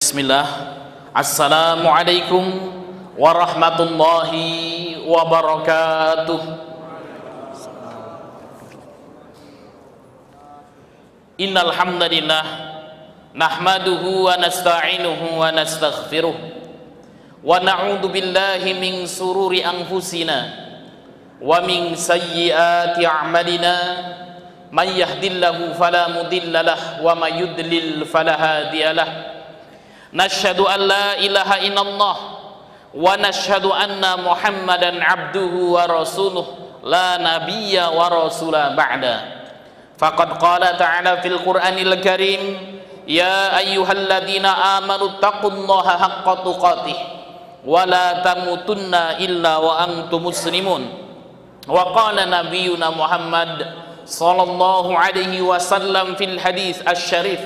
Bismillah. Assalamualaikum warahmatullahi wabarakatuh. Innal hamdalillah nahmaduhu wa nasta'inuhu wa nastaghfiruh wa na'udzu billahi min sururi anfusina wa min sayyiati a'malina. Man yahdillahu fala mudhillalah wa may yudlil fala hadiyalah. Nashhadu an la ilaha illallah wa nashhadu anna Muhammadan abduhu wa rasuluh la nabiyya wa rasula ba'da. Faqad qala ta'ala fil Qur'anil Karim, ya ayyuhalladzina amanu taqullaha haqqa tuqatih wa la tamutunna illa wa antum muslimun. Wa qala nabiyyuna Muhammad sallallahu alaihi wasallam fil hadits asy-syarif,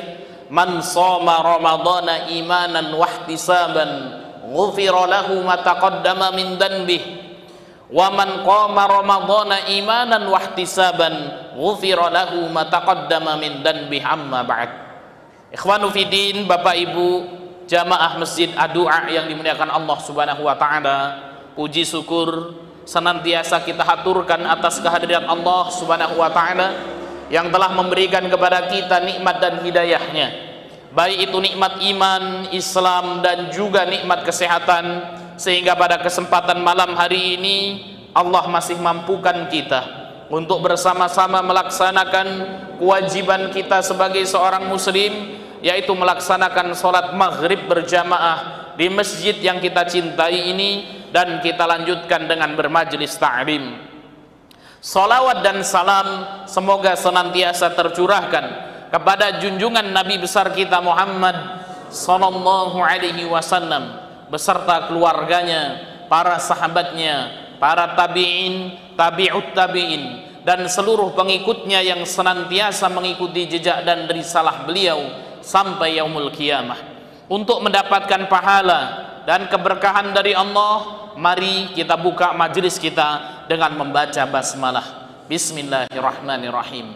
man shoma ramadhana imanan wahtisaban ghufira lahu ma taqaddama min dhanbihi wa man qama ramadhana imanan wahtisaban ghufira lahu ma taqaddama min dhanbihi. Amma ba'd. Ikhwanu fiddin, Bapak Ibu jamaah Masjid Ad-Du'a yang dimuliakan Allah Subhanahu wa taala, puji syukur senantiasa kita haturkan atas kehadiran Allah Subhanahu wa taala yang telah memberikan kepada kita nikmat dan hidayahnya, baik itu nikmat iman, Islam, dan juga nikmat kesehatan, sehingga pada kesempatan malam hari ini Allah masih mampukan kita untuk bersama-sama melaksanakan kewajiban kita sebagai seorang muslim, yaitu melaksanakan sholat maghrib berjamaah di masjid yang kita cintai ini, dan kita lanjutkan dengan bermajlis ta'lim. Salawat dan salam semoga senantiasa tercurahkan kepada junjungan Nabi besar kita Muhammad sallallahu alaihi wasallam beserta keluarganya, para sahabatnya, para tabi'in, tabi'ut tabi'in, dan seluruh pengikutnya yang senantiasa mengikuti jejak dan risalah beliau sampai yaumul qiyamah. Untuk mendapatkan pahala dan keberkahan dari Allah, mari kita buka majelis kita dengan membaca basmalah. Bismillahirrahmanirrahim.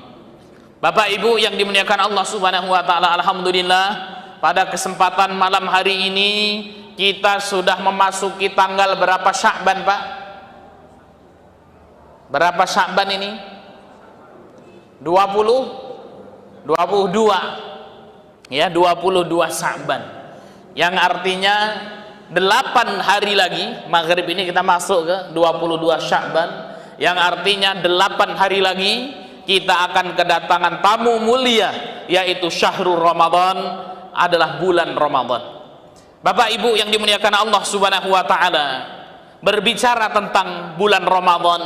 Bapak Ibu yang dimuliakan Allah Subhanahu wa taala, alhamdulillah pada kesempatan malam hari ini kita sudah memasuki tanggal berapa Sya'ban, Pak? Berapa Sya'ban ini? 22 ya, 22 Sya'ban, yang artinya 8 hari lagi maghrib ini kita masuk ke 22 Sya'ban, yang artinya 8 hari lagi kita akan kedatangan tamu mulia, yaitu syahrul Ramadan, adalah bulan Ramadan. Bapak Ibu yang dimuliakan Allah Subhanahu wa taala, berbicara tentang bulan Ramadan,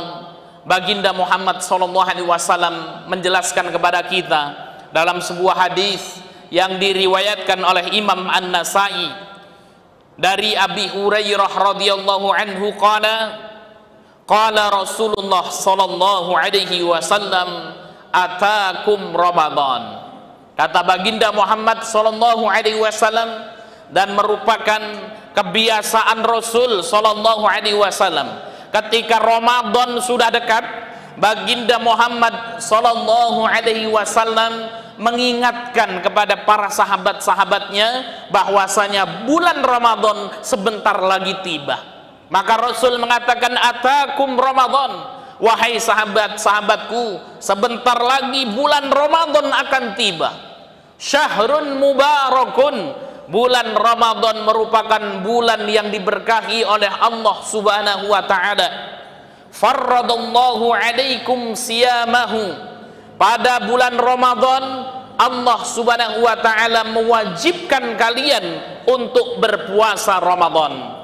baginda Muhammad sallallahu alaihi wasallam menjelaskan kepada kita dalam sebuah hadis yang diriwayatkan oleh Imam An-Nasa'i dari Abi Hurairah radhiyallahu anhu, qala Rasulullah sallallahu alaihi wasallam, atakum Ramadan. Kata baginda Muhammad sallallahu alaihi wasallam, dan merupakan kebiasaan Rasul sallallahu alaihi wasallam, ketika Ramadan sudah dekat, baginda Muhammad sallallahu alaihi wasallam mengingatkan kepada para sahabat-sahabatnya bahwasanya bulan Ramadan sebentar lagi tiba. Maka Rasul mengatakan, atakum Ramadan, wahai sahabat-sahabatku, sebentar lagi bulan Ramadan akan tiba. Syahrun mubarakun, bulan Ramadan merupakan bulan yang diberkahi oleh Allah Subhanahu wa taala. Farradallahu alaikum siyamahu, pada bulan Ramadan Allah Subhanahu wa taala mewajibkan kalian untuk berpuasa Ramadan.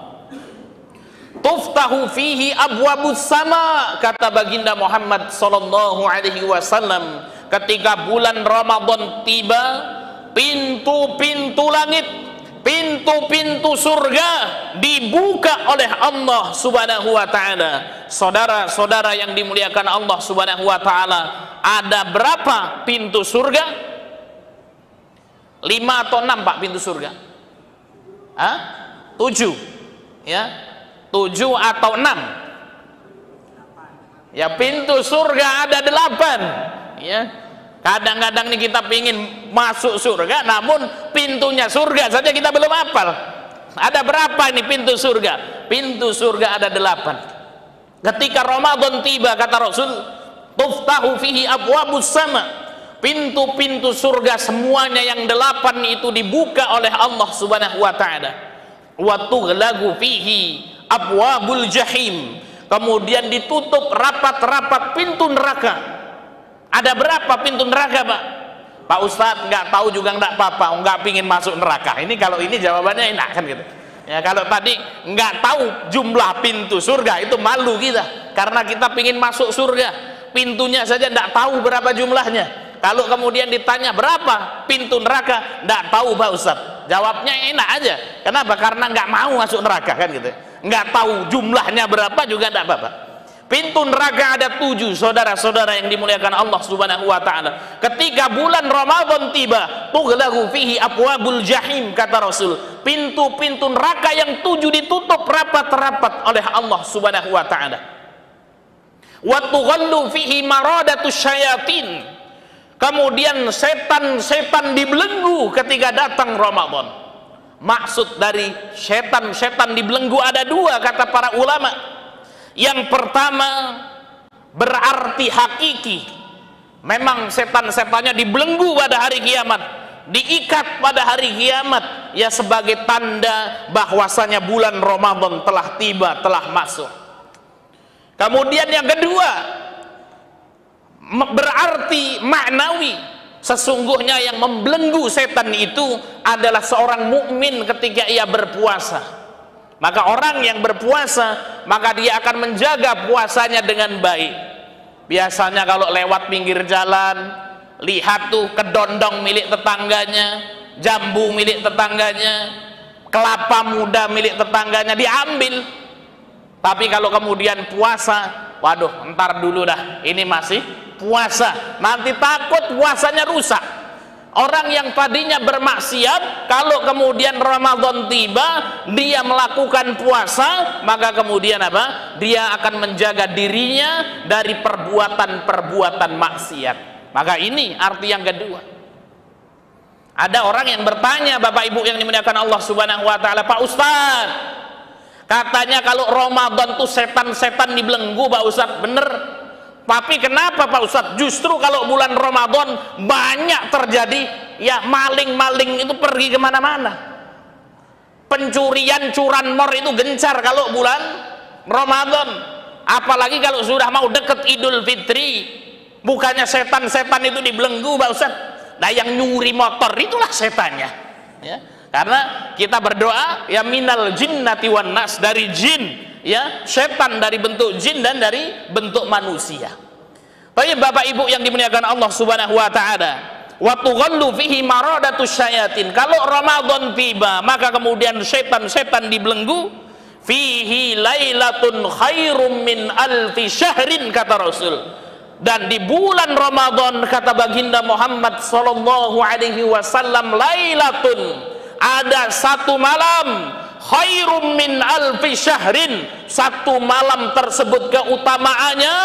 Tuftahu fihi abwabus sama, kata baginda Muhammad sallallahu alaihi wasallam, ketika bulan Ramadan tiba, pintu-pintu langit, pintu-pintu surga dibuka oleh Allah Subhanahu wa taala. Saudara-saudara yang dimuliakan Allah Subhanahu wa taala, ada berapa pintu surga? 5 atau 6, Pak, pintu surga? 7 ya, 7 atau 6 ya. Pintu surga ada 8 ya. Kadang-kadang nih kita pingin masuk surga, namun pintunya surga saja kita belum hafal. Ada berapa ini pintu surga? Pintu surga ada 8. Ketika Ramadan tiba, kata Rasul, tuftahu fihi abwabus sama. Pintu-pintu surga semuanya yang 8 itu dibuka oleh Allah Subhanahu wa ta'ala. Wa tughlagu fihi abwabul jahim. Kemudian ditutup rapat-rapat pintu neraka. Ada berapa pintu neraka, Pak? Pak Ustadz nggak tahu juga nggak apa-apa, nggak pingin masuk neraka. Ini kalau ini jawabannya enak kan gitu. Ya kalau tadi nggak tahu jumlah pintu surga itu malu kita, karena kita pingin masuk surga, pintunya saja nggak tahu berapa jumlahnya. Kalau kemudian ditanya berapa pintu neraka, nggak tahu Pak Ustadz. Jawabnya enak aja. Kenapa? Karena nggak mau masuk neraka kan gitu. Nggak tahu jumlahnya berapa juga nggak apa-apa. Pintu neraka ada 7, saudara-saudara yang dimuliakan Allah Subhanahu wa ta'ala. Ketika bulan Ramadan tiba, tughlagu fihi abwabul jahim, kata Rasul. Pintu-pintu neraka yang 7 ditutup rapat-rapat oleh Allah Subhanahu wa ta'ala. Wa tughallu fihi maradatus syayatin. Kemudian setan-setan dibelenggu ketika datang Ramadan. Maksud dari setan-setan dibelenggu ada 2, kata para ulama. Yang pertama berarti hakiki, memang setan-setannya dibelenggu pada hari kiamat, diikat pada hari kiamat, ya sebagai tanda bahwasanya bulan Ramadan telah tiba, telah masuk. Kemudian yang kedua berarti maknawi, sesungguhnya yang membelenggu setan itu adalah seorang mukmin ketika ia berpuasa. Maka orang yang berpuasa, maka dia akan menjaga puasanya dengan baik. Biasanya kalau lewat pinggir jalan, lihat tuh kedondong milik tetangganya, jambu milik tetangganya, kelapa muda milik tetangganya diambil. Tapi kalau kemudian puasa, waduh, ntar dulu dah, ini masih puasa, nanti takut puasanya rusak. Orang yang tadinya bermaksiat, kalau kemudian Ramadan tiba, dia melakukan puasa, maka kemudian apa? Dia akan menjaga dirinya dari perbuatan-perbuatan maksiat. Maka ini arti yang kedua. Ada orang yang bertanya, Bapak Ibu yang dimuliakan Allah Subhanahu wa ta'ala, Pak Ustaz, katanya kalau Ramadan tuh setan-setan dibelenggu, Pak Ustaz, bener? Tapi kenapa Pak Ustadz justru kalau bulan Ramadan banyak terjadi, ya maling-maling itu pergi kemana-mana, pencurian curanmor itu gencar kalau bulan Ramadan, apalagi kalau sudah mau deket Idul Fitri. Bukannya setan-setan itu dibelenggu Pak Ustadz, nah yang nyuri motor itulah setannya, ya. Karena kita berdoa ya minal jinnati wan nas, dari jin, ya, setan dari bentuk jin dan dari bentuk manusia. Baik Bapak Ibu yang dimuliakan Allah Subhanahu wa ta'ala, wa tughallu fihi maradatus syayatin. Kalau Ramadan tiba, maka kemudian setan-setan dibelenggu. Fihi lailatun khairum min alfi syahrin, kata Rasul. Dan di bulan Ramadan, kata baginda Muhammad sallallahu alaihi wasallam, lailatun, ada satu malam, khairum min alfi syahrin, satu malam tersebut keutamaannya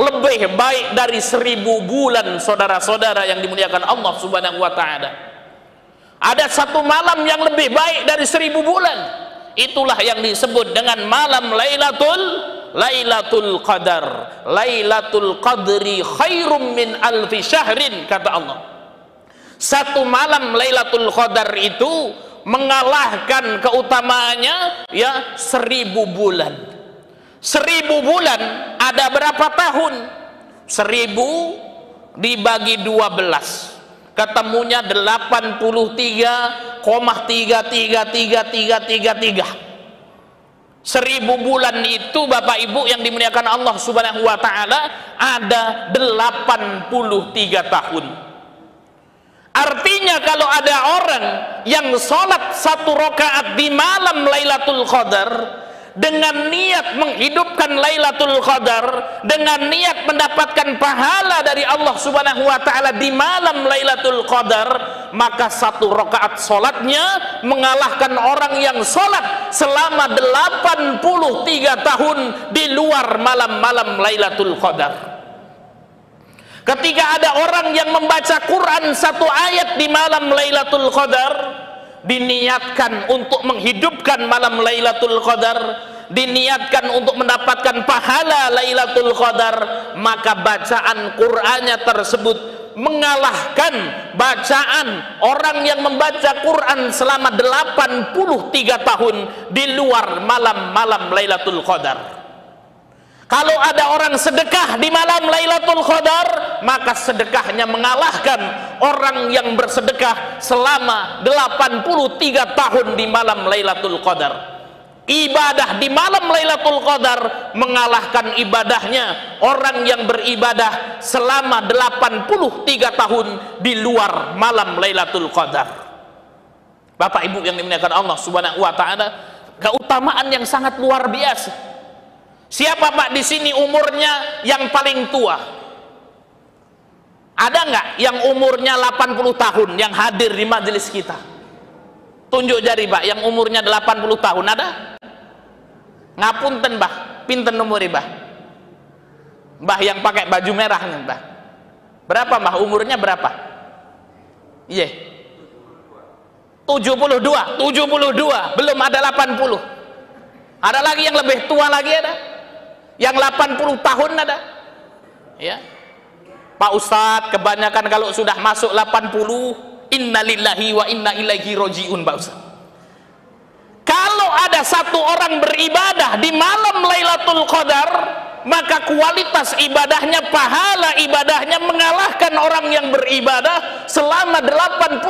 lebih baik dari 1000 bulan, saudara-saudara yang dimuliakan Allah Subhanahu wa ta'ala. Ada satu malam yang lebih baik dari 1000 bulan, itulah yang disebut dengan malam Lailatul Qadar. Lailatul Qadri khairum min alfi syahrin, kata Allah. Satu malam Lailatul Qadar itu mengalahkan keutamaannya ya 1000 bulan. 1000 bulan ada berapa tahun? 1000 dibagi 12, ketemunya 83,33333. 1000 bulan itu Bapak Ibu yang dimuliakan Allah Subhanahu wa ta'ala ada 83 tahun. Artinya kalau ada orang yang sholat 1 rakaat di malam Lailatul Qadar dengan niat menghidupkan Lailatul Qadar, dengan niat mendapatkan pahala dari Allah Subhanahu wa ta'ala di malam Lailatul Qadar, maka 1 rakaat sholatnya mengalahkan orang yang sholat selama 83 tahun di luar malam-malam Lailatul Qadar. Ketika ada orang yang membaca Quran satu ayat di malam Lailatul Qadar, diniatkan untuk menghidupkan malam Lailatul Qadar, diniatkan untuk mendapatkan pahala Lailatul Qadar, maka bacaan Qur'annya tersebut mengalahkan bacaan orang yang membaca Quran selama 83 tahun di luar malam-malam Lailatul Qadar. Kalau ada orang sedekah di malam Lailatul Qadar, maka sedekahnya mengalahkan orang yang bersedekah selama 83 tahun di malam Lailatul Qadar. Ibadah di malam Lailatul Qadar mengalahkan ibadahnya orang yang beribadah selama 83 tahun di luar malam Lailatul Qadar. Bapak Ibu yang dimuliakan Allah Subhanahu wa taala, keutamaan yang sangat luar biasa. Siapa Pak di sini umurnya yang paling tua? Ada nggak yang umurnya 80 tahun yang hadir di majelis kita? Tunjuk jari Pak, yang umurnya 80 tahun ada? Ngapunten Mbah, pinten umur Mbah? Mbah yang pakai baju merah nih Mbah. Berapa Mbah umurnya berapa? Iya. 72, belum ada 80. Ada lagi yang lebih tua lagi ada? Yang 80 tahun ada? Ya. Pak Ustadz, kebanyakan kalau sudah masuk 80, innalillahi wa inna ilaihi roji'un Pak Ustadz. Kalau ada satu orang beribadah di malam Lailatul Qadar, maka kualitas ibadahnya, pahala ibadahnya mengalahkan orang yang beribadah selama 83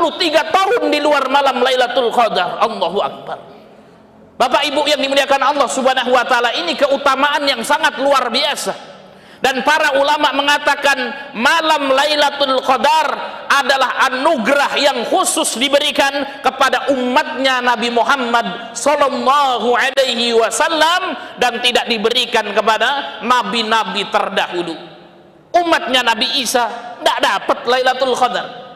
tahun di luar malam Lailatul Qadar. Allahu Akbar. Bapak Ibu yang dimuliakan Allah Subhanahu wa taala, ini keutamaan yang sangat luar biasa. Dan para ulama mengatakan malam Lailatul Qadar adalah anugerah yang khusus diberikan kepada umatnya Nabi Muhammad sallallahu alaihi wasallam dan tidak diberikan kepada nabi-nabi terdahulu. Umatnya Nabi Isa tidak dapat Lailatul Qadar.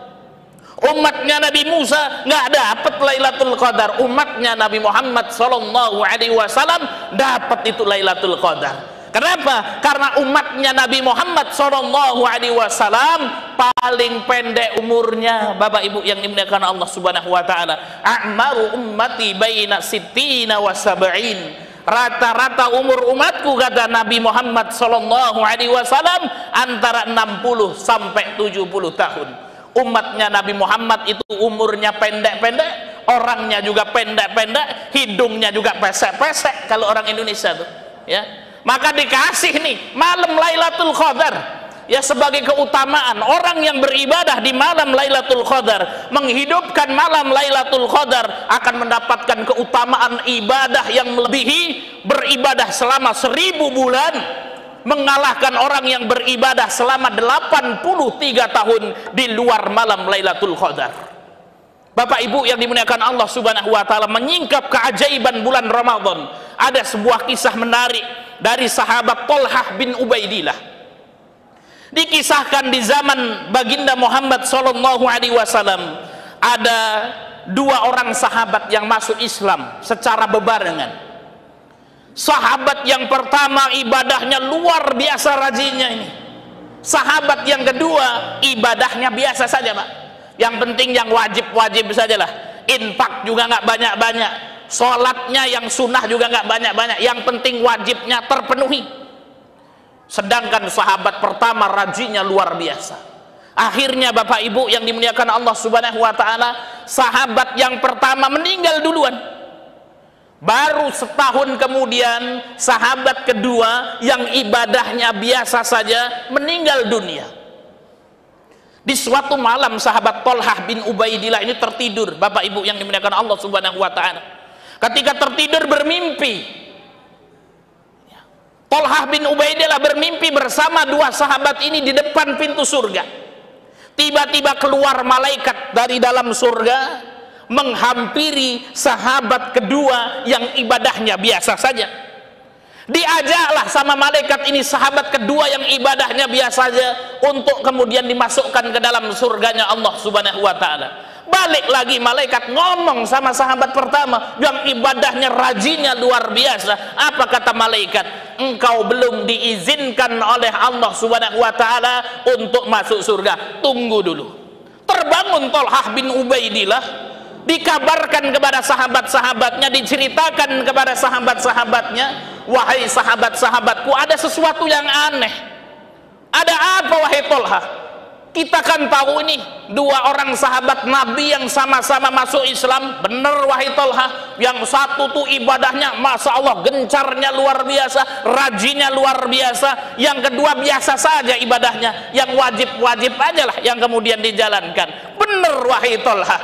Umatnya Nabi Musa nggak dapat Lailatul Qadar. Umatnya Nabi Muhammad sallallahu alaihi wasallam dapat itu Lailatul Qadar. Kenapa? Karena umatnya Nabi Muhammad sallallahu alaihi wasallam paling pendek umurnya. Bapak Ibu yang dimuliakan Allah Subhanahu wa taala, a'maru ummati baina sittina wa sab'in. Rata-rata umur umatku, kata Nabi Muhammad sallallahu alaihi wasallam, antara 60 sampai 70 tahun. Umatnya Nabi Muhammad itu umurnya pendek-pendek, orangnya juga pendek-pendek, hidungnya juga pesek-pesek kalau orang Indonesia tuh, ya. Maka dikasih nih malam Lailatul Qadar, ya, sebagai keutamaan orang yang beribadah di malam Lailatul Qadar, menghidupkan malam Lailatul Qadar akan mendapatkan keutamaan ibadah yang melebihi beribadah selama 1000 bulan, mengalahkan orang yang beribadah selama 83 tahun di luar malam Lailatul Qadar. Bapak Ibu yang dimuliakan Allah Subhanahu wa taala, menyingkap keajaiban bulan Ramadan, ada sebuah kisah menarik dari sahabat Thalhah bin Ubaidillah. Dikisahkan di zaman baginda Muhammad sallallahu alaihi wasallam ada 2 orang sahabat yang masuk Islam secara bebarengan. Sahabat yang pertama ibadahnya luar biasa rajinnya ini. Sahabat yang kedua ibadahnya biasa saja Pak. Yang penting yang wajib-wajib sajalah. Infak juga nggak banyak-banyak. Sholatnya yang sunnah juga nggak banyak-banyak. Yang penting wajibnya terpenuhi. Sedangkan sahabat pertama rajinnya luar biasa. Akhirnya Bapak Ibu yang dimuliakan Allah Subhanahu wa taala, sahabat yang pertama meninggal duluan. Baru setahun kemudian sahabat kedua yang ibadahnya biasa saja meninggal dunia. Di suatu malam sahabat Thalhah bin Ubaidillah ini tertidur, Bapak Ibu yang dimuliakan Allah Subhanahu wa taala. Ketika tertidur bermimpi, Thalhah bin Ubaidillah bermimpi bersama 2 sahabat ini di depan pintu surga. Tiba-tiba keluar malaikat dari dalam surga menghampiri sahabat kedua yang ibadahnya biasa saja. Diajaklah sama malaikat ini sahabat kedua yang ibadahnya biasa saja untuk kemudian dimasukkan ke dalam surganya Allah Subhanahu wa taala. Balik lagi malaikat ngomong sama sahabat pertama yang ibadahnya rajinnya luar biasa. Apa kata malaikat? Engkau belum diizinkan oleh Allah Subhanahu wa taala untuk masuk surga. Tunggu dulu. Terbangun Thalhah bin Ubaidillah, dikabarkan kepada sahabat-sahabatnya, diceritakan kepada sahabat-sahabatnya, wahai sahabat-sahabatku, ada sesuatu yang aneh. Ada apa wahai Thalhah? Kita kan tahu ini dua orang sahabat Nabi yang sama-sama masuk Islam. Bener wahai Thalhah, yang satu tuh ibadahnya Masya Allah gencarnya luar biasa, rajinnya luar biasa. Yang kedua biasa saja ibadahnya, yang wajib-wajib aja lah yang kemudian dijalankan. Bener wahai Thalhah,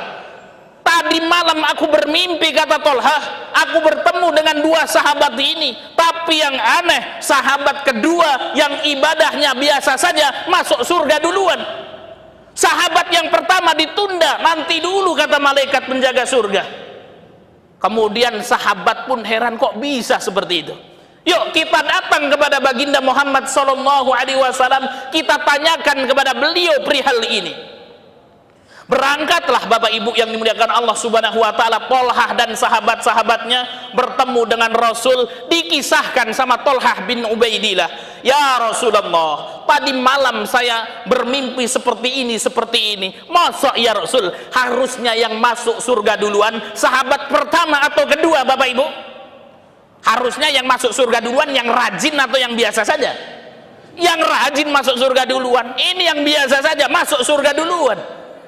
tadi malam aku bermimpi, kata Thalhah, aku bertemu dengan dua sahabat ini. Tapi yang aneh, sahabat kedua yang ibadahnya biasa saja masuk surga duluan. Sahabat yang pertama ditunda, nanti dulu kata malaikat penjaga surga. Kemudian sahabat pun heran, kok bisa seperti itu. Yuk kita datang kepada baginda Muhammad SAW, kita tanyakan kepada beliau perihal ini. Berangkatlah Bapak Ibu yang dimuliakan Allah Subhanahu wa taala, Thalhah dan sahabat-sahabatnya bertemu dengan Rasul. Dikisahkan sama Thalhah bin Ubaidillah, ya Rasulullah, tadi malam saya bermimpi seperti ini. Masa ya Rasul, harusnya yang masuk surga duluan sahabat pertama atau kedua Bapak Ibu? Harusnya yang masuk surga duluan yang rajin atau yang biasa saja? Yang rajin masuk surga duluan. Ini yang biasa saja masuk surga duluan.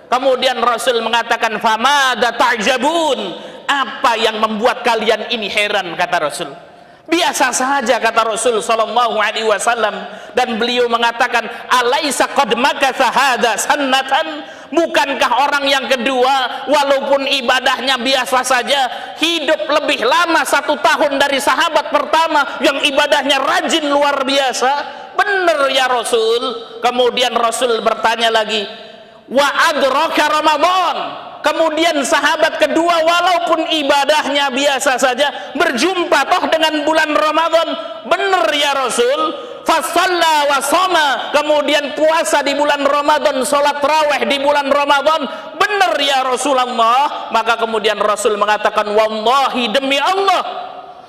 Kemudian Rasul mengatakan, famada ta'jabun, apa yang membuat kalian ini heran, kata Rasul. Biasa saja kata Rasul sallallahu alaihi wasallam. Dan beliau mengatakan, alaisa qad makatha hadza sannatan, bukankah orang yang kedua walaupun ibadahnya biasa saja hidup lebih lama 1 tahun dari sahabat pertama yang ibadahnya rajin luar biasa? Benar ya Rasul. Kemudian Rasul bertanya lagi, wa adraka Ramadan, kemudian sahabat kedua walaupun ibadahnya biasa saja berjumpa toh dengan bulan Ramadan. Benar ya Rasul. Fasalla wa shoma, kemudian puasa di bulan Ramadan, salat raweh di bulan Ramadan. Benar ya Rasulullah. Maka kemudian Rasul mengatakan, wallahi demi Allah,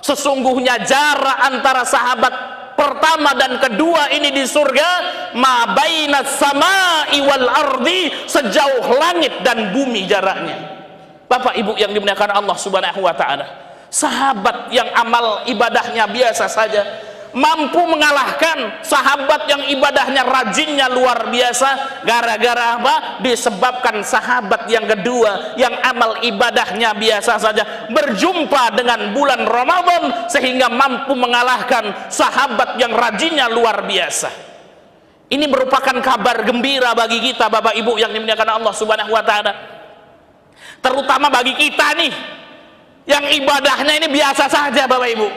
sesungguhnya jarak antara sahabat pertama dan kedua ini di surga ma bainas samai wal ardi, sejauh langit dan bumi jaraknya. Bapak Ibu yang dimuliakan Allah Subhanahu wa taala, sahabat yang amal ibadahnya biasa saja mampu mengalahkan sahabat yang ibadahnya rajinnya luar biasa. Gara-gara apa? Disebabkan sahabat yang kedua yang amal ibadahnya biasa saja berjumpa dengan bulan Ramadan sehingga mampu mengalahkan sahabat yang rajinnya luar biasa. Ini merupakan kabar gembira bagi kita Bapak Ibu yang dimuliakan Allah Subhanahu wa taala, terutama bagi kita nih yang ibadahnya ini biasa saja Bapak Ibu.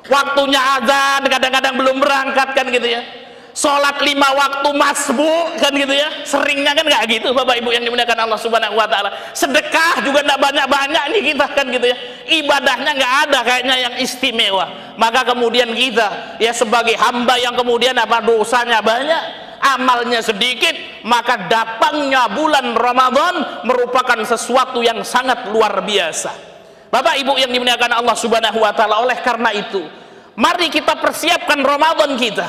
Waktunya azan kadang-kadang belum berangkat kan gitu ya, sholat 5 waktu masbuk kan gitu ya, seringnya kan nggak gitu Bapak Ibu yang dimuliakan Allah Subhanahu wa taala. Sedekah juga nggak banyak-banyak nih kita kan gitu ya, ibadahnya nggak ada kayaknya yang istimewa. Maka kemudian kita ya sebagai hamba yang kemudian apa, dosanya banyak, amalnya sedikit, maka datangnya bulan Ramadan merupakan sesuatu yang sangat luar biasa Bapak Ibu yang dimuliakan Allah Subhanahu wa taala. Oleh karena itu, mari kita persiapkan Ramadan kita.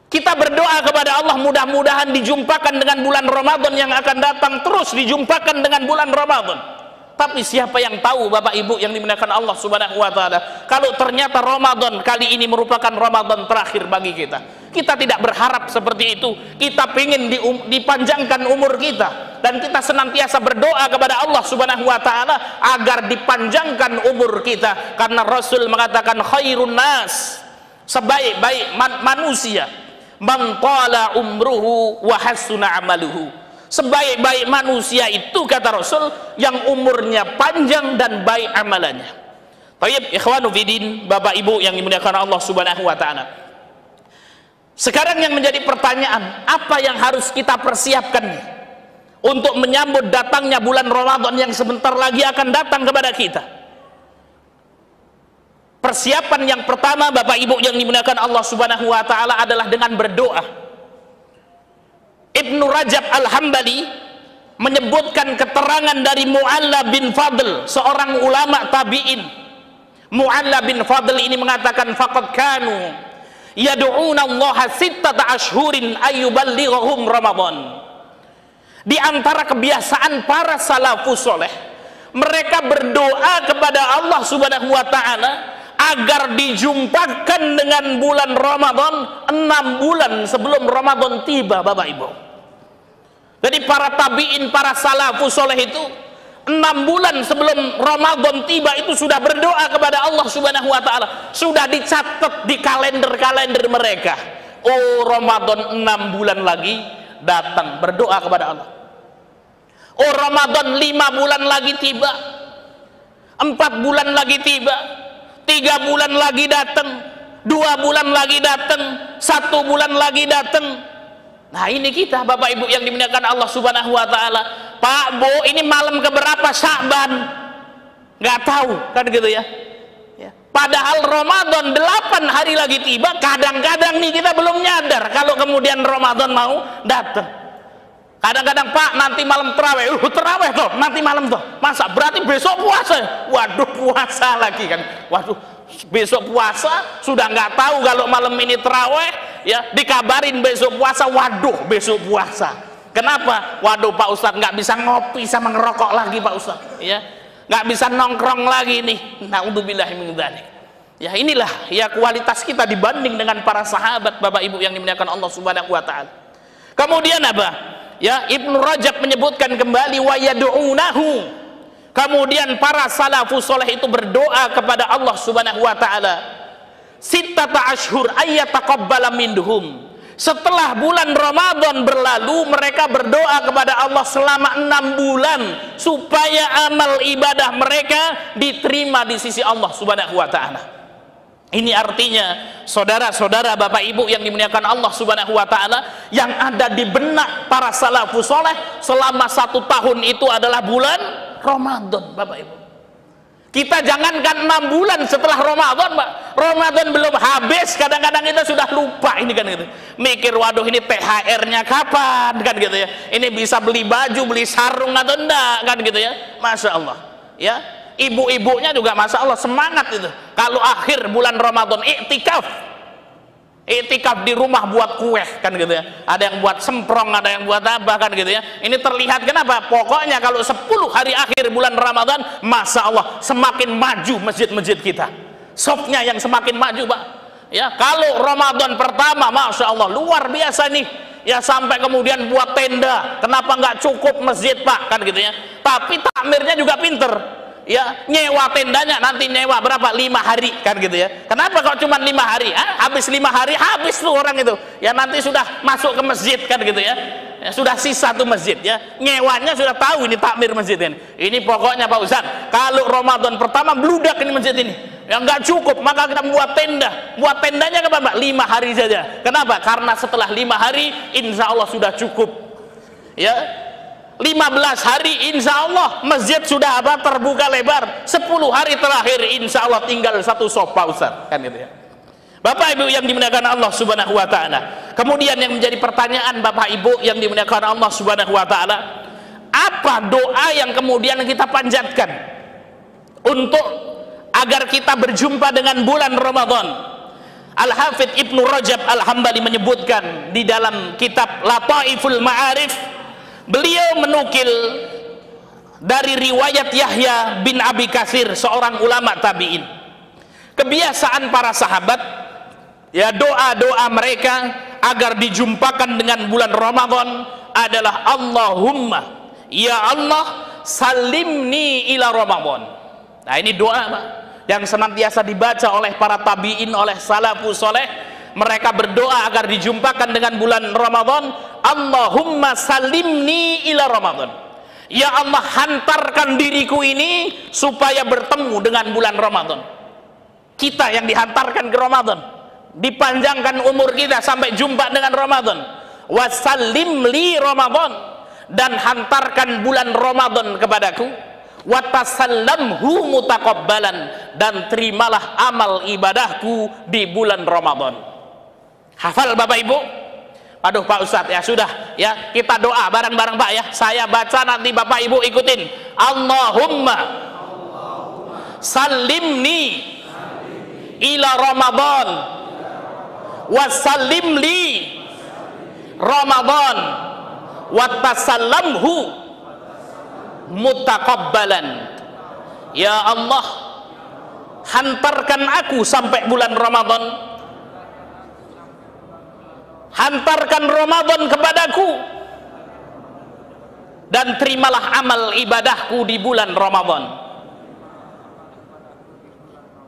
Kita berdoa kepada Allah mudah-mudahan dijumpakan dengan bulan Ramadan yang akan datang, terus dijumpakan dengan bulan Ramadan. Tapi siapa yang tahu Bapak Ibu yang dimuliakan Allah Subhanahu wa taala, kalau ternyata Ramadan kali ini merupakan Ramadan terakhir bagi kita. Kita tidak berharap seperti itu. Kita ingin dipanjangkan umur kita, dan kita senantiasa berdoa kepada Allah Subhanahu wa taala agar dipanjangkan umur kita, karena Rasul mengatakan khairun nas, sebaik-baik manusia man qala umruhu wa hasuna amaluhu. Sebaik-baik manusia itu kata Rasul yang umurnya panjang dan baik amalannya. Baik ikhwanu fiddin, Bapak Ibu yang dimuliakan Allah Subhanahu wa taala. Sekarang yang menjadi pertanyaan, apa yang harus kita persiapkan nih untuk menyambut datangnya bulan Ramadan yang sebentar lagi akan datang kepada kita? Persiapan yang pertama Bapak Ibu yang dimuliakan Allah Subhanahu wa taala adalah dengan berdoa. Ibnu Rajab Al-Hambali menyebutkan keterangan dari Mu'alla bin Fadl, seorang ulama tabi'in. Mu'alla bin Fadl ini mengatakan, faqad kanu yad'una Allah sittata ashhurin ayyuballighahum Ramadan. Di antara kebiasaan para salafus soleh, mereka berdoa kepada Allah Subhanahu wa ta'ala agar dijumpakan dengan bulan Ramadan 6 bulan sebelum Ramadan tiba, Bapak Ibu. Jadi para tabi'in, para salafus soleh itu 6 bulan sebelum Ramadan tiba itu sudah berdoa kepada Allah Subhanahu wa ta'ala. Sudah dicatat di kalender-kalender mereka. Oh, Ramadan 6 bulan lagi datang, berdoa kepada Allah. Oh, Ramadan 5 bulan lagi tiba, 4 bulan lagi tiba, 3 bulan lagi datang, 2 bulan lagi datang, 1 bulan lagi datang. Nah, ini kita Bapak Ibu yang dimuliakan Allah Subhanahu wa ta'ala. Pak, Bu, ini malam keberapa Sya'ban? Nggak tahu, kan gitu ya. Padahal Ramadan 8 hari lagi tiba, kadang-kadang nih kita belum nyadar kalau kemudian Ramadan mau datang. Kadang-kadang, Pak, nanti malam terawih. Terawih toh, nanti malam toh. Masa berarti besok puasa? Waduh, puasa lagi kan. Waduh, besok puasa sudah nggak tahu kalau malam ini terawih, ya dikabarin besok puasa. Waduh, besok puasa. Kenapa? Waduh, Pak Ustadz nggak bisa ngopi sama ngerokok lagi, Pak Ustadz. Ya, nggak bisa nongkrong lagi nih. Na'udzubillahi min dzalik. Ya, inilah ya kualitas kita dibanding dengan para sahabat, Bapak Ibu yang dimuliakan Allah Subhanahu wa ta'ala. Kemudian apa? Ya, Ibnu Rajab menyebutkan kembali, wa yad'unahu. Kemudian para salafus soleh itu berdoa kepada Allah Subhanahu wa ta'ala sittata ashhur ayyataqabbala minhum. Setelah bulan Ramadan berlalu, mereka berdoa kepada Allah selama 6 bulan supaya amal ibadah mereka diterima di sisi Allah Subhanahu wa ta'ala. Ini artinya, saudara-saudara, Bapak Ibu yang dimuliakan Allah Subhanahu wa ta'ala, yang ada di benak para salafus soleh selama 1 tahun itu adalah bulan Ramadan, Bapak Ibu. Kita jangankan 6 bulan setelah Ramadan, Pak. Ramadan belum habis, kadang-kadang kita sudah lupa ini kan gitu. Mikir, waduh ini THR-nya kapan kan gitu ya. Ini bisa beli baju, beli sarung atau enggak kan gitu ya. Masya Allah. Ya. Ibu-ibunya juga Masya Allah semangat itu kalau akhir bulan Ramadan iktikaf di rumah buat kue kan gitu ya, ada yang buat semprong, ada yang buat apa kan gitu ya. Ini terlihat kenapa? Pokoknya kalau 10 hari akhir bulan Ramadan, Masya Allah semakin maju masjid-masjid kita, sofnya yang semakin maju, Pak ya. Kalau Ramadan pertama, Masya Allah luar biasa nih ya, sampai kemudian buat tenda. Kenapa nggak cukup masjid, Pak kan gitu ya. Tapi takmirnya juga pinter ya, nyewa tendanya nanti nyewa berapa? 5 hari kan gitu ya. Kenapa kok cuma 5 hari? Habis 5 hari habis tuh orang itu ya, nanti sudah masuk ke masjid kan gitu ya, ya sudah sisa tuh masjid ya, nyewanya sudah tahu ini takmir masjid ini pokoknya Pak Ustaz kalau Ramadan pertama bludak ini masjid ini ya, nggak cukup, maka kita buat tendanya ke Pak 5 hari saja. Kenapa? Karena setelah 5 hari insya Allah sudah cukup ya. 15 hari insya Allah masjid sudah apa? Terbuka lebar. 10 hari terakhir insya Allah tinggal 1 sofa, Ustaz kan gitu ya. Bapak Ibu yang dimuliakan Allah Subhanahu wa ta'ala, kemudian yang menjadi pertanyaan Bapak Ibu yang dimuliakan Allah Subhanahu wa ta'ala, apa doa yang kemudian kita panjatkan untuk agar kita berjumpa dengan bulan Ramadan? Al-Hafidh Ibnu Rajab Al-Hambali menyebutkan di dalam kitab Lataiful Ma'arif, beliau menukil dari riwayat Yahya bin Abi Katsir, seorang ulama tabi'in. Kebiasaan para sahabat ya, doa-doa mereka agar dijumpakan dengan bulan Ramadan adalah Allahumma ya Allah salimni ila Ramadan. Nah, ini doa Pak, yang senantiasa dibaca oleh para tabi'in, oleh salafus soleh. Mereka berdoa agar dijumpakan dengan bulan Ramadan, Allahumma salimni ila Ramadan. Ya Allah, hantarkan diriku ini supaya bertemu dengan bulan Ramadan. Kita yang dihantarkan ke Ramadan, dipanjangkan umur kita sampai jumpa dengan Ramadan. Wasallim li Ramadan, dan hantarkan bulan Ramadan kepadaku. Watasallamhu mutaqabbalan, dan terimalah amal ibadahku di bulan Ramadan. Hafal Bapak Ibu, Aduh Pak Ustadz, ya sudah ya, kita doa bareng-bareng Pak ya. Saya baca, nanti Bapak Ibu ikutin. Allahumma salimni ila Ramadan wa salimli Ramadan wa tasallamhu mutaqabbalan. Ya Allah, hantarkan aku sampai bulan Ramadan, hantarkan Ramadan kepadaku, dan terimalah amal ibadahku di bulan Ramadan.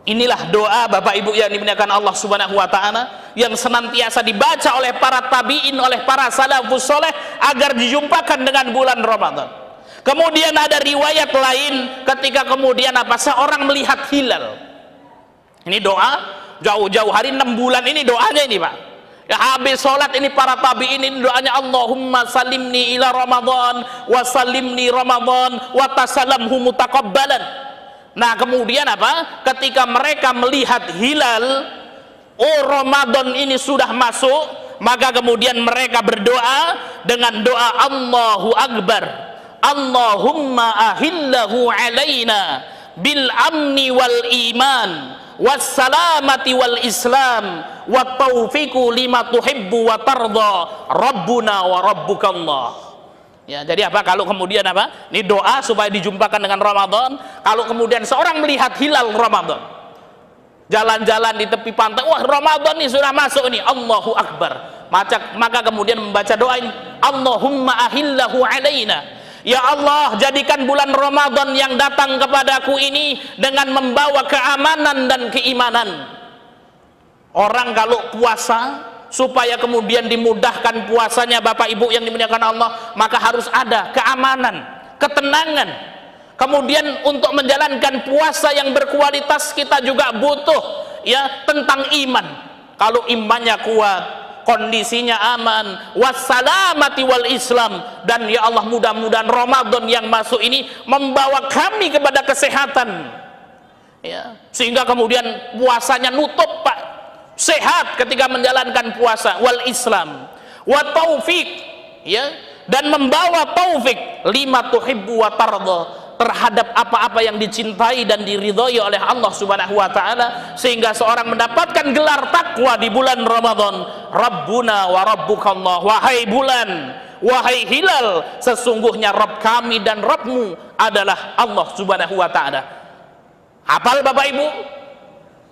Inilah doa Bapak Ibu yang dimuliakan Allah Subhanahu wa taala, yang senantiasa dibaca oleh para tabi'in, oleh para salafus soleh, agar dijumpakan dengan bulan Ramadan. Kemudian ada riwayat lain ketika kemudian seorang melihat hilal. Ini doa jauh-jauh hari, 6 bulan ini doanya ini Pak. Ya, habis sholat ini para tabi'in ini doanya, Allahumma salimni ila Ramadan wa salimni Ramadan wa tasalamhu mutaqabbalan. Nah kemudian ketika mereka melihat hilal, oh Ramadan ini sudah masuk, maka kemudian mereka berdoa dengan doa Allahu Akbar, Allahumma ahillahu alaina bil amni wal iman wassalamati wal islam wa taufiqu lima tuhibbu wa tarda rabbuna wa rabbukallah. Ya, jadi kalau kemudian ini doa supaya dijumpakan dengan Ramadan. Kalau kemudian seorang melihat hilal Ramadan, jalan-jalan di tepi pantai, wah Ramadan ini sudah masuk ini, Allahu Akbar, maka kemudian membaca doa ini, Allahumma ahillahu alaina. Ya Allah, jadikan bulan Ramadan yang datang kepadaku ini dengan membawa keamanan dan keimanan. Orang kalau puasa, supaya kemudian dimudahkan puasanya Bapak Ibu yang dimuliakan Allah, maka harus ada keamanan, ketenangan. Kemudian untuk menjalankan puasa yang berkualitas, kita juga butuh ya tentang iman. Kalau imannya kuat, kondisinya aman, wassalamati wal islam, dan ya Allah mudah-mudahan Ramadan yang masuk ini membawa kami kepada kesehatan ya, sehingga kemudian puasanya nutup Pak, sehat ketika menjalankan puasa, wal islam wa taufik ya, dan membawa taufik lima tuhibbu wa tarda, terhadap apa-apa yang dicintai dan diridhoi oleh Allah Subhanahu wa taala, sehingga seorang mendapatkan gelar takwa di bulan Ramadan. Rabbuna wa rabbukallah, wahai bulan, wahai hilal, sesungguhnya Rabb kami dan Rabbmu adalah Allah Subhanahu wa taala. Hafal Bapak Ibu?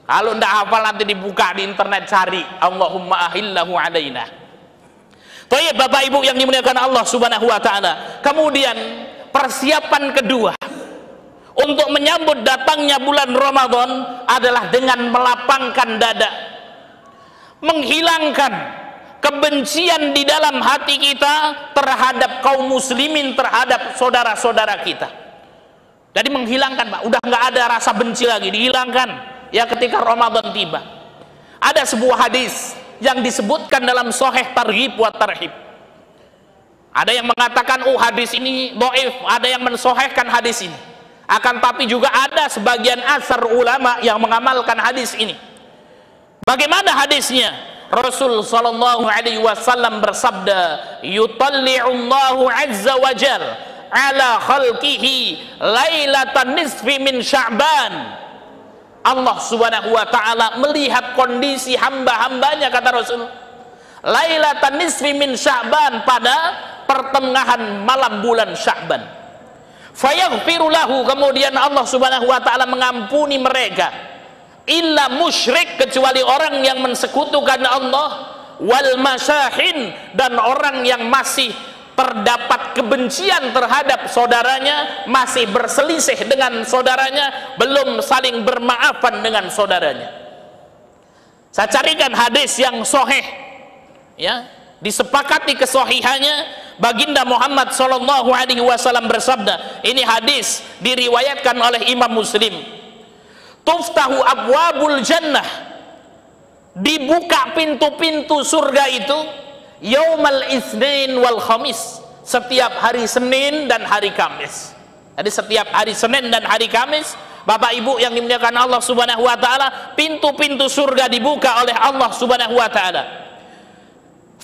Kalau tidak hafal nanti dibuka di internet, cari Allahumma ahillahu alaina. Baik Bapak Ibu yang dimuliakan Allah Subhanahu wa taala. Kemudian persiapan kedua untuk menyambut datangnya bulan Ramadan adalah dengan melapangkan dada, menghilangkan kebencian di dalam hati kita terhadap kaum muslimin, terhadap saudara-saudara kita. Jadi menghilangkan Pak, udah nggak ada rasa benci lagi, dihilangkan ya ketika Ramadan tiba. Ada sebuah hadis yang disebutkan dalam Sahih Targhib wa Tarhib. Ada yang mengatakan hadis ini dhaif, ada yang mensahihkan hadis ini. Akan tapi juga ada sebagian asar ulama yang mengamalkan hadis ini. Bagaimana hadisnya? Rasul sallallahu alaihi wasallam bersabda, yutalli'ullahu azza wa jal ala khalqihi lailatan nisfi min Sya'ban. Allah Subhanahu wa taala melihat kondisi hamba-hambanya, kata Rasul, lailatan nisfi min Sya'ban, pada pertengahan malam bulan Sya'ban. Fayaghfiru lahu, kemudian Allah Subhanahu wa taala mengampuni mereka, illa musyrik, kecuali orang yang mensekutukan Allah, wal masyahin, dan orang yang masih terdapat kebencian terhadap saudaranya, masih berselisih dengan saudaranya, belum saling bermaafan dengan saudaranya. Saya carikan hadis yang sahih ya, disepakati kesahihannya. Baginda Muhammad sallallahu alaihi wasallam bersabda, ini hadis diriwayatkan oleh Imam Muslim, tuftahu abwabul jannah, dibuka pintu-pintu surga itu yaumal itsnin wal khamis, setiap hari Senin dan hari Kamis. Jadi setiap hari Senin dan hari Kamis, Bapak Ibu yang dimuliakan Allah Subhanahu wa taala, pintu-pintu surga dibuka oleh Allah Subhanahu wa taala.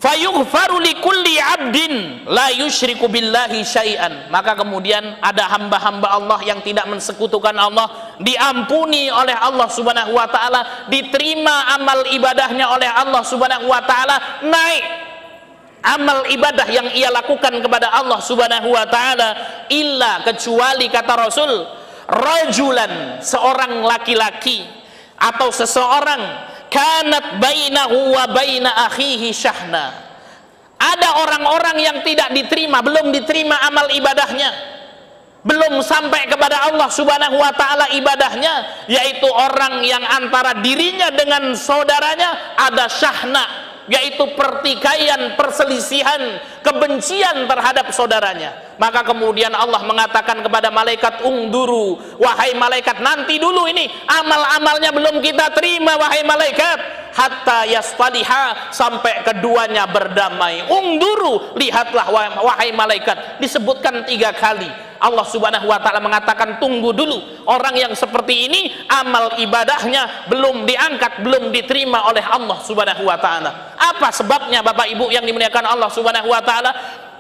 fayughfaru likulli 'abdin la yusyriku billahi syai'an. Maka kemudian ada hamba-hamba Allah yang tidak mensekutukan Allah, diampuni oleh Allah Subhanahu wa taala, diterima amal ibadahnya oleh Allah Subhanahu wa taala, naik amal ibadah yang ia lakukan kepada Allah Subhanahu wa taala, illa, kecuali kata Rasul, rajulan, seorang laki-laki atau seseorang, kanat bainahu wa baina akhihi syahna. Ada orang-orang yang tidak diterima, belum diterima amal ibadahnya, belum sampai kepada Allah Subhanahu wa taala ibadahnya, yaitu orang yang antara dirinya dengan saudaranya ada syahna, yaitu pertikaian, perselisihan, kebencian terhadap saudaranya. Maka kemudian Allah mengatakan kepada malaikat, ungduru, wahai malaikat, nanti dulu ini amal-amalnya belum kita terima wahai malaikat, hatta yastaliha, sampai keduanya berdamai. Ungduru, lihatlah wahai malaikat, disebutkan 3 kali. Allah Subhanahu wa taala mengatakan tunggu dulu, orang yang seperti ini amal ibadahnya belum diangkat, belum diterima oleh Allah Subhanahu wa taala. Apa sebabnya Bapak Ibu yang dimuliakan Allah Subhanahu wa taala?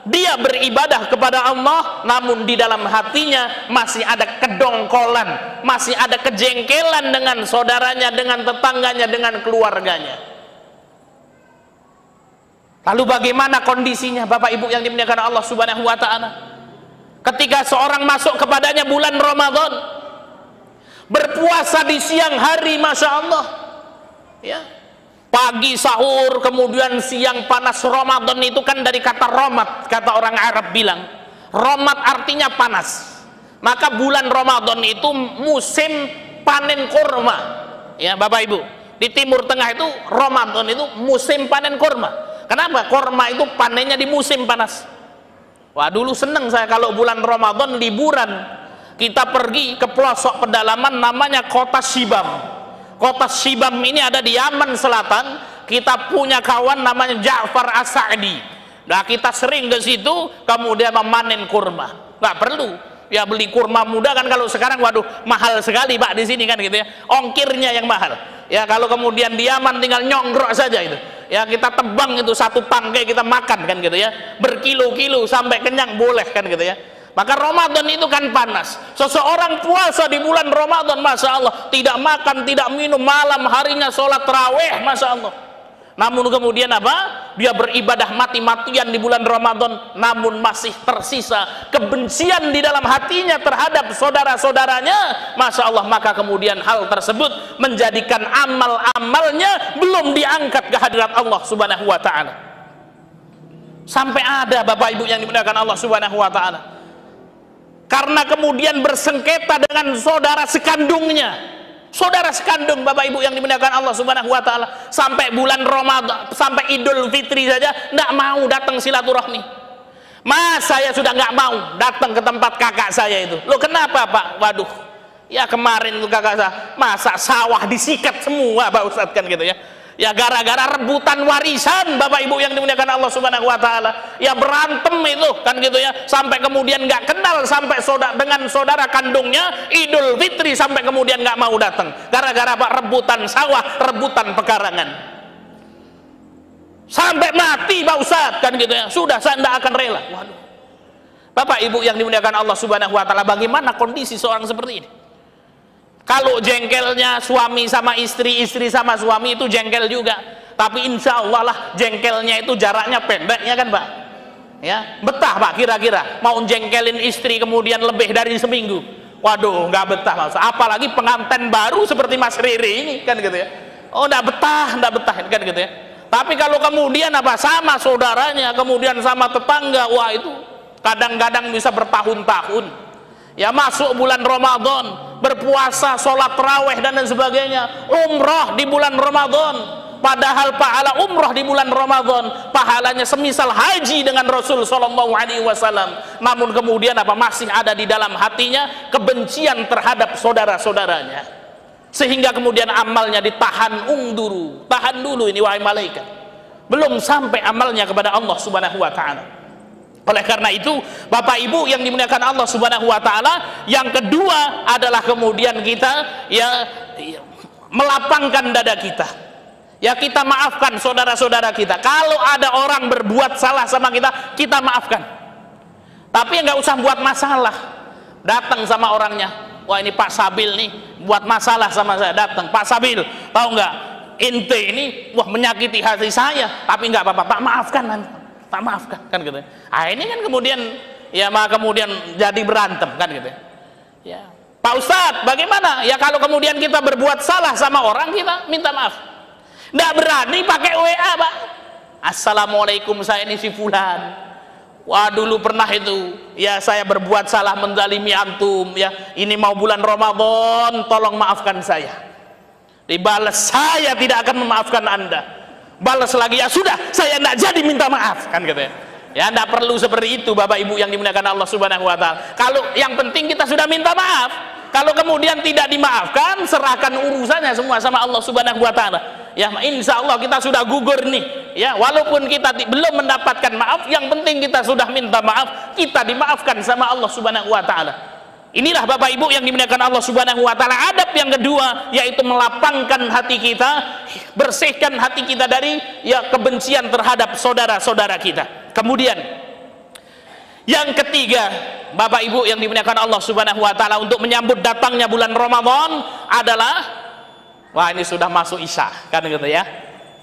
Dia beribadah kepada Allah, namun di dalam hatinya masih ada kedongkolan, masih ada kejengkelan dengan saudaranya, dengan tetangganya, dengan keluarganya. Lalu bagaimana kondisinya Bapak Ibu yang dimuliakan Allah Subhanahu wa taala? Ketika seorang masuk kepadanya bulan Ramadan, berpuasa di siang hari, Masya Allah, ya, pagi sahur, kemudian siang panas. Ramadan itu kan dari kata romat, kata orang Arab bilang romat artinya panas. Maka bulan Ramadan itu musim panen kurma, ya Bapak Ibu. Di Timur Tengah itu Ramadan itu musim panen kurma. Kenapa? Kurma itu panennya di musim panas. Wah, dulu seneng saya kalau bulan Ramadan liburan, kita pergi ke pelosok pedalaman namanya Kota Shibam. Kota Shibam ini ada di Yaman Selatan. Kita punya kawan namanya Ja'far As-Sa'di. Nah, kita sering ke situ, kemudian memanen kurma. Nggak perlu ya beli kurma muda kan, kalau sekarang waduh mahal sekali Pak di sini kan gitu ya. Ongkirnya yang mahal. Ya kalau kemudian di Yaman tinggal nyongrok saja itu. Ya kita tebang itu 1 tangkai, kita makan kan gitu ya. Berkilo-kilo sampai kenyang boleh kan gitu ya. Maka Ramadan itu kan panas. Seseorang puasa di bulan Ramadan, Masya Allah, tidak makan, tidak minum, malam harinya sholat tarawih, Masya Allah. Namun kemudian apa? Dia beribadah mati-matian di bulan Ramadan, namun masih tersisa kebencian di dalam hatinya terhadap saudara-saudaranya, Masya Allah. Maka kemudian hal tersebut menjadikan amal-amalnya belum diangkat ke hadirat Allah Subhanahu wa ta'ala. Sampai ada Bapak Ibu yang dimuliakan Allah Subhanahu wa ta'ala, karena kemudian bersengketa dengan saudara sekandungnya. Saudara sekandung Bapak Ibu yang dimuliakan Allah Subhanahu wa ta'ala, sampai bulan Ramadan, sampai Idul Fitri saja nggak mau datang silaturahmi. Mas, saya sudah nggak mau datang ke tempat kakak saya itu. Loh kenapa Pak? Waduh, ya kemarin tuh kakak saya masa sawah disikat semua Pak Ustadz kan gitu ya. Ya gara-gara rebutan warisan Bapak Ibu yang dimuliakan Allah Subhanahu wa ta'ala, ya berantem itu kan gitu ya, sampai kemudian nggak kenal sampai dengan saudara kandungnya. Idul Fitri sampai kemudian nggak mau datang gara-gara Pak rebutan sawah, rebutan pekarangan, sampai mati Pak Ustadz kan gitu ya. Sudah, saya tidak akan rela. Waduh, Bapak Ibu yang dimuliakan Allah Subhanahu wa ta'ala, bagaimana kondisi seorang seperti ini? Kalau jengkelnya suami sama istri, istri sama suami itu jengkel juga, tapi insya Allah lah jengkelnya itu jaraknya pendek ya kan Pak ya. Betah Pak kira-kira mau jengkelin istri kemudian lebih dari seminggu? Waduh, nggak betah Mas. Apalagi pengantin baru seperti Mas Riri ini kan gitu ya. Oh, nggak betah kan gitu ya. Tapi kalau kemudian apa sama saudaranya, kemudian sama tetangga, wah itu kadang-kadang bisa bertahun-tahun. Ya masuk bulan Ramadan, berpuasa, sholat tarawih dan lain sebagainya, umroh di bulan Ramadan, padahal pahala umroh di bulan Ramadan pahalanya semisal haji dengan Rasul Shallallahu Alaihi Wasallam. Namun kemudian apa, masih ada di dalam hatinya kebencian terhadap saudara-saudaranya, sehingga kemudian amalnya ditahan. Ungduru, tahan dulu ini wahai malaikat, belum sampai amalnya kepada Allah Subhanahu wa ta'ala. Oleh karena itu Bapak Ibu yang dimuliakan Allah Subhanahu wa ta'ala, yang kedua adalah kemudian kita ya melapangkan dada kita, Ya kita maafkan saudara-saudara kita. Kalau ada orang berbuat salah sama kita, kita maafkan. Tapi nggak usah buat masalah. Datang sama orangnya, wah ini Pak Sabil nih buat masalah sama saya. Datang, Pak Sabil, tahu nggak? Ente ini wah menyakiti hati saya. Tapi nggak apa-apa, tak maafkan, tak maafkan, kan gitu. Ah ini kan kemudian ya kemudian jadi berantem, kan gitu. Ya, Pak Ustadz, bagaimana? Ya kalau kemudian kita berbuat salah sama orang, kita minta maaf. Nggak berani pakai WA, Pak. Assalamualaikum, saya ini si Fulan. Wah dulu pernah itu, ya saya berbuat salah menzalimi antum, ya ini mau bulan Ramadan, tolong maafkan saya. Dibalas, saya tidak akan memaafkan Anda. Balas lagi, ya sudah, saya tidak jadi minta maaf, kan gitu ya. Ya tidak perlu seperti itu Bapak Ibu yang dimuliakan Allah Subhanahu wa Ta'ala. Kalau yang penting kita sudah minta maaf. Kalau kemudian tidak dimaafkan, serahkan urusannya semua sama Allah Subhanahu wa Ta'ala. Ya insya Allah kita sudah gugur nih, ya walaupun kita belum mendapatkan maaf, yang penting kita sudah minta maaf, kita dimaafkan sama Allah Subhanahu wa Ta'ala. Inilah Bapak Ibu yang dimuliakan Allah Subhanahu wa Ta'ala. Adab yang kedua yaitu melapangkan hati kita, bersihkan hati kita dari ya kebencian terhadap saudara-saudara kita. Kemudian yang ketiga Bapak Ibu yang dimuliakan Allah Subhanahu wa Ta'ala, untuk menyambut datangnya bulan Ramadan adalah, wah ini sudah masuk Isya, kan gitu ya.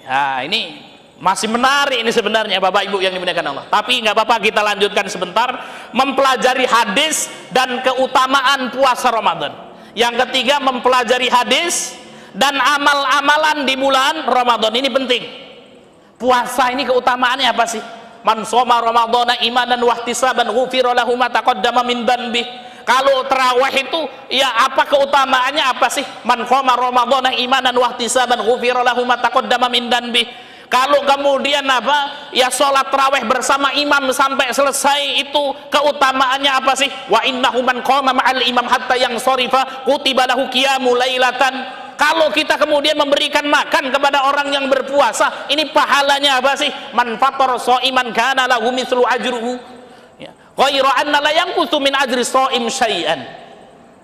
Nah ini masih menarik ini sebenarnya Bapak Ibu yang dimuliakan Allah. Tapi nggak apa-apa, kita lanjutkan sebentar mempelajari hadis dan keutamaan puasa Ramadan. Yang ketiga mempelajari hadis dan amal-amalan di bulan Ramadan. Ini penting. Puasa ini keutamaannya apa sih? Man shoma ramadhana imanan wa ihtisaban ghufira lahu ma taqaddama min dhanbi. Kalau tarawih itu ya apa keutamaannya, apa sih? Man qama ramadhana imanan wa ihtisaban ghufira lahu ma taqaddama min dhanbi. Kalau kemudian apa? Ya salat tarawih bersama imam sampai selesai, itu keutamaannya apa sih? Wa innahu man qama ma'al imam hatta yansarifa kutiba lahu qiyamul lailatan. Kalau kita kemudian memberikan makan kepada orang yang berpuasa, ini pahalanya apa sih? Man fatara shaiman kana lahu mithlu ajruhu. Ya. Ghairu anna la yanqusu min ajri shaim syai'an.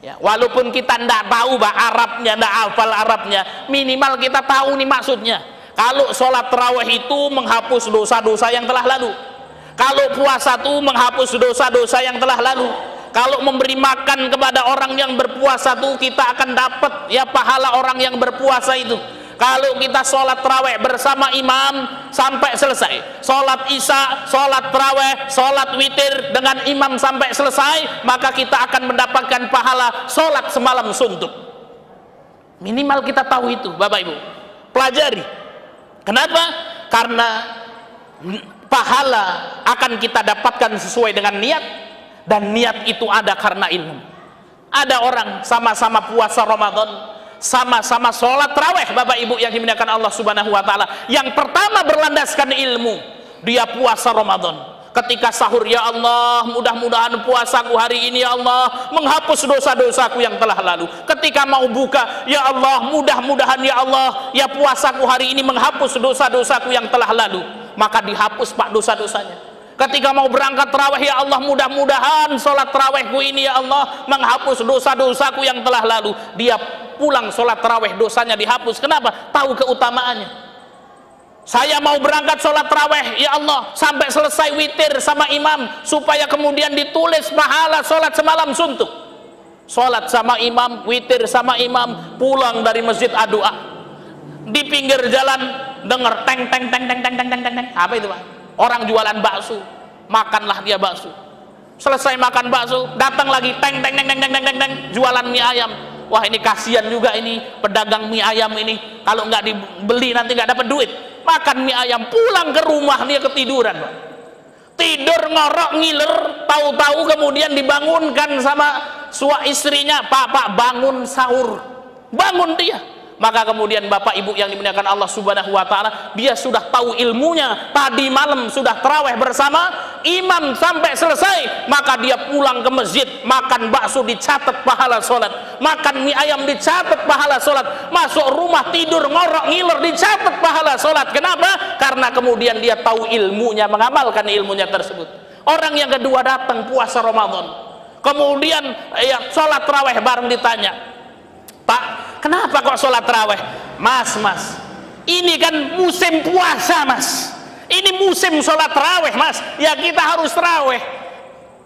Ya, walaupun kita tidak tahu bah Arabnya, tidak hafal Arabnya, minimal kita tahu nih maksudnya. Kalau sholat tarawih itu menghapus dosa-dosa yang telah lalu. Kalau puasa itu menghapus dosa-dosa yang telah lalu. Kalau memberi makan kepada orang yang berpuasa itu, kita akan dapat ya pahala orang yang berpuasa itu. Kalau kita sholat tarawih bersama imam sampai selesai, sholat isya, sholat tarawih, sholat witir dengan imam sampai selesai, maka kita akan mendapatkan pahala sholat semalam suntuk. Minimal kita tahu itu Bapak Ibu, pelajari. Kenapa? Karena pahala akan kita dapatkan sesuai dengan niat, dan niat itu ada karena ilmu. Ada orang sama-sama puasa Ramadan, sama-sama sholat tarawih Bapak Ibu yang dimuliakan Allah Subhanahu wa Ta'ala. Yang pertama berlandaskan ilmu, dia puasa Ramadan. Ketika sahur, ya Allah mudah-mudahan puasaku hari ini ya Allah menghapus dosa-dosaku yang telah lalu. Ketika mau buka, ya Allah mudah-mudahan ya Allah ya puasaku hari ini menghapus dosa-dosaku yang telah lalu. Maka dihapus Pak dosa-dosanya. Ketika mau berangkat tarawih, ya Allah mudah-mudahan sholat tarawihku ini ya Allah menghapus dosa-dosaku yang telah lalu. Dia pulang sholat tarawih, dosanya dihapus. Kenapa? Tahu keutamaannya. Saya mau berangkat sholat tarawih, ya Allah sampai selesai witir sama imam, supaya kemudian ditulis pahala sholat semalam suntuk. Sholat sama imam, witir sama imam, pulang dari masjid doa. Di pinggir jalan dengar teng teng teng teng teng teng teng teng. Apa itu Pak? Orang jualan bakso, makanlah dia bakso. Selesai makan bakso, datang lagi teng teng teng teng teng teng teng, jualan mie ayam. Wah ini kasihan juga ini pedagang mie ayam ini, kalau nggak dibeli nanti nggak dapat duit. Makan mie ayam, pulang ke rumah dia ketiduran, Pak. Tidur ngorok ngiler, tahu-tahu kemudian dibangunkan sama istrinya, Pak bangun sahur, bangun dia. Maka kemudian Bapak Ibu yang dimuliakan Allah Subhanahu wa Ta'ala, dia sudah tahu ilmunya, tadi malam sudah tarawih bersama imam sampai selesai, maka dia pulang ke masjid, makan bakso dicatat pahala sholat, makan mie ayam dicatat pahala sholat, masuk rumah tidur ngorok ngiler dicatat pahala sholat. Kenapa? Karena kemudian dia tahu ilmunya, mengamalkan ilmunya tersebut. Orang yang kedua datang puasa Ramadan, kemudian ya sholat tarawih, bareng ditanya, Pak, kenapa kok sholat tarawih? Mas, Ini kan musim puasa, Mas. Ini musim sholat taraweh, Mas. Ya kita harus taraweh.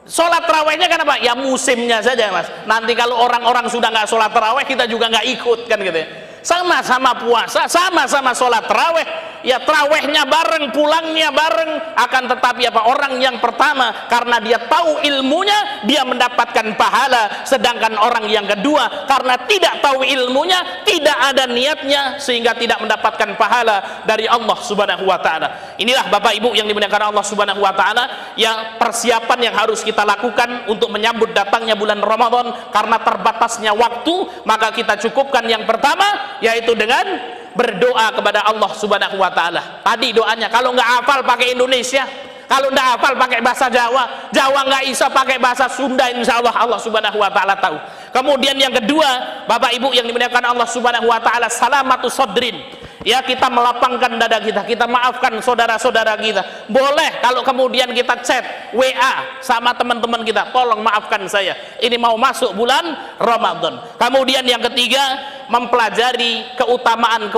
Sholat tarawehnya kan apa? Ya musimnya saja, Mas. Nanti kalau orang-orang sudah nggak sholat taraweh, kita juga nggak ikut kan gitu ya. Sama-sama puasa, sama-sama sholat taraweh, ya tarawehnya bareng, pulangnya bareng. Akan tetapi apa, orang yang pertama karena dia tahu ilmunya, dia mendapatkan pahala, sedangkan orang yang kedua karena tidak tahu ilmunya, tidak ada niatnya, sehingga tidak mendapatkan pahala dari Allah Subhanahu wa ta'ala. Inilah Bapak Ibu yang dimuliakan Allah Subhanahu wa ta'ala, ya persiapan yang harus kita lakukan untuk menyambut datangnya bulan Ramadan. Karena terbatasnya waktu, maka kita cukupkan yang pertama, yaitu dengan berdoa kepada Allah Subhanahu wa ta'ala. Tadi doanya, kalau nggak hafal pakai Indonesia, kalau nggak hafal pakai bahasa Jawa, Jawa nggak bisa pakai bahasa Sunda, insya Allah Allah Subhanahu wa ta'ala tahu. Kemudian yang kedua, Bapak Ibu yang dimuliakan Allah Subhanahu wa ta'ala, salamatu sodrin. Ya, kita melapangkan dada kita maafkan saudara-saudara kita. Boleh kalau kemudian kita chat, WA sama teman-teman kita, tolong maafkan saya, ini mau masuk bulan Ramadan. Kemudian yang ketiga, mempelajari keutamaan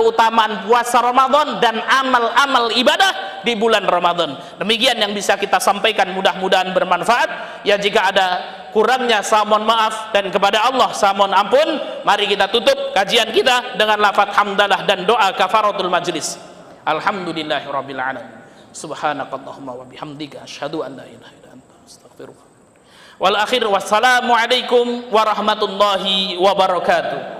puasa Ramadan dan amal-amal ibadah di bulan Ramadan. Demikian yang bisa kita sampaikan, mudah-mudahan bermanfaat. Ya, jika ada kurangnya saya mohon maaf, dan kepada Allah saya mohon ampun. Mari kita tutup kajian kita dengan lafaz hamdalah dan doa kafaratul majlis. Alhamdulillahirabbil alamin. Subhanakallahumma wa bihamdika asyhadu an la ilaha illa anta astaghfiruka. Wal akhir, wassalamu alaikum warahmatullahi wabarakatuh.